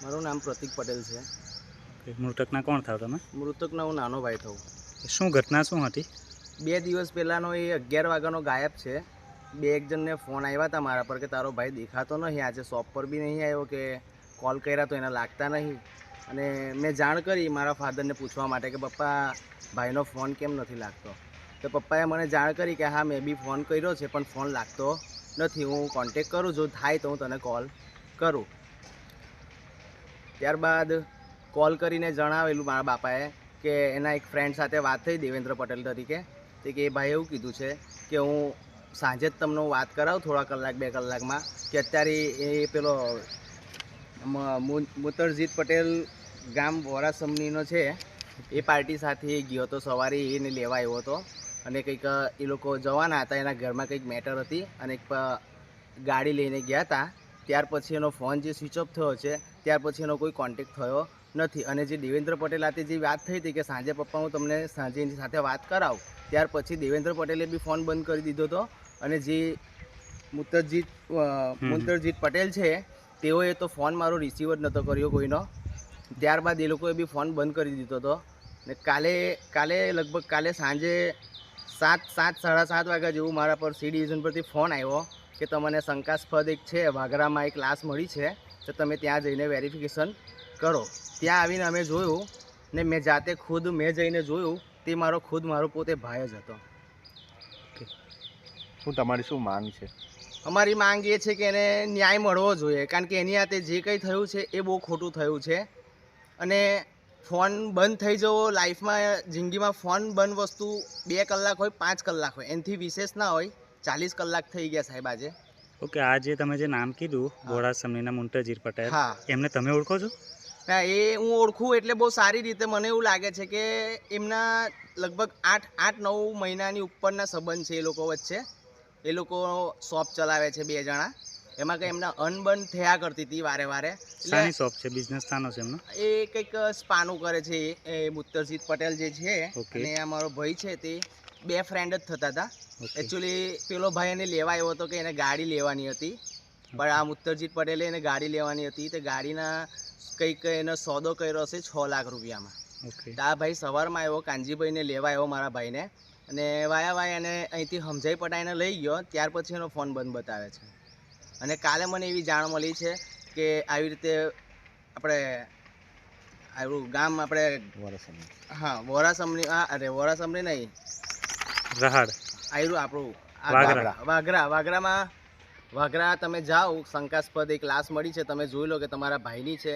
મારું નામ પ્રતિક પટેલ છે. મૃતકના કોણ થાવ તમે? મૃતકનો હું નાનો ભાઈ થઉં. શું ઘટના શું હતી? 2 દિવસ પહેલાંનો એ 11 વાગ્યાનો ગાયબ છે. એક જણને ફોન આવ્યા હતા મારા પર કે તારો ભાઈ દેખાતો નહીં, આજે શોપ પર બી નહીં આવ્યો, કે કોલ કર્યા તો એના લાગતા નહીં. અને મેં જાણ કરી મારા ફાધરને પૂછવા માટે કે પપ્પા ભાઈનો ફોન કેમ નથી લાગતો. તો પપ્પાએ મને જાણ કરી કે હા મેં બી ફોન કર્યો છે પણ ફોન લાગતો નથી, હું કોન્ટેક કરું, જો થાય તો હું તને કોલ કરું. ત્યારબાદ કોલ કરીને જણાવેલું મારા બાપાએ કે એના એક ફ્રેન્ડ સાથે વાત થઈ દેવેન્દ્ર પટેલ તરીકે, તો કે એ ભાઈ એવું કીધું છે કે હું સાંજે જ તમને વાત કરાવું થોડા કલાક 2 કલાકમાં, કે અત્યારે એ પેલો મુતરજીત પટેલ ગામ વોરાસમનીનો છે, એ પાર્ટી સાથે ગયો હતો. સવારે એને લેવા આવ્યો હતો અને કંઈક એ લોકો જવાના હતા, એના ઘરમાં કંઈક મેટર હતી અને એક ગાડી લઈને ગયા હતા. ત્યાર પછી એનો ફોન જે સ્વિચ ઓફ થયો છે, ત્યાર પછી એનો કોઈ કોન્ટેક્ટ થયો નથી. અને જે દેવેન્દ્ર પટેલ સાથે જે વાત થઈ હતી કે સાંજે પપ્પા હું તમને સાંજે એની સાથે વાત કરાવું, ત્યાર પછી દેવેન્દ્ર પટેલે બી ફોન બંધ કરી દીધો હતો. અને જે મુતરજીત પટેલ છે તેઓએ તો ફોન મારો રિસીવ જ નહોતો કર્યો કોઈનો. ત્યારબાદ એ લોકોએ બી ફોન બંધ કરી દીધો હતો. ને કાલે સાંજે 7:30 વાગ્યા જેવું મારા પર સી ડિવિઝન પરથી ફોન આવ્યો કે તમને શંકાસ્પદ એક છે વાગરામાં એક લાશ મળી છે, તો તમે ત્યાં જઈને વેરિફિકેશન કરો. ત્યાં આવીને અમે જોયું ને મેં જાતે મેં જઈને જોયું, તે મારો પોતે ભાઈ જ હતો. તમારી શું માંગ છે? અમારી માંગ એ છે કે એને ન્યાય મળવો જોઈએ, કારણ કે એની હાથે જે કંઈ થયું છે એ બહુ ખોટું થયું છે. અને ફોન બંધ થઈ જવો લાઈફમાં, જિંદગીમાં ફોન બંધ વસ્તુ 2 કલાક હોય 5 કલાક હોય, એનાથી વિશેષ ના હોય. 40 કલાક થઈ ગયા સાહેબ આજે. ઓકે, આ જે તમે જે નામ કીધું વોરાસમનીના મુતરજીત પટેલ, હા, એમને તમે ઓળખો છો? હા, એ હું ઓળખું એટલે બહુ સારી રીતે. મને એવું લાગે છે કે એમના લગભગ 8-9 મહિનાની ઉપરના સંબંધ છે એ લોકો વચ્ચે. એ લોકો શોપ ચલાવે છે 2 જણા, એમાં કંઈ એમના અનબન થયા કરતી હતી વારે વારે. શાની શોપ છે? બિઝનેસ સ્થાનો છે એમનો? એ કંઈક સ્પાનું કરે છે એ મુતરજીત પટેલ જે છે. Okay. અને આ મારો ભાઈ છે તે 2 ફ્રેન્ડ જ થતા હતા. એકચ્યુઅલી પેલો ભાઈ એને લેવા આવ્યો હતો કે એને ગાડી લેવાની હતી, પણ આ મુતરજીત પટેલે એને ગાડી લેવાની હતી. તે ગાડીના કંઈક એનો સોદો કર્યો હશે 6 લાખ રૂપિયામાં. તો આ ભાઈ સવારમાં આવ્યો, કાનજીભાઈને લેવા આવ્યો મારા ભાઈને, અને વાયા એને અહીંથી સમજાઈ પટાઈને લઈ ગયો. ત્યાર પછી એનો ફોન બંધ બતાવે છે. અને કાલે મને એવી જાણ મળી છે કે આવી રીતે આપણે આવ્યું ગામ આપણે વોરાસમની નહીં, રહાડ આવ્યું આપણું વાગરામાં તમે જાઓ, શંકાસ્પદ એક લાશ મળી છે, તમે જોઈ લો કે તમારા ભાઈની છે.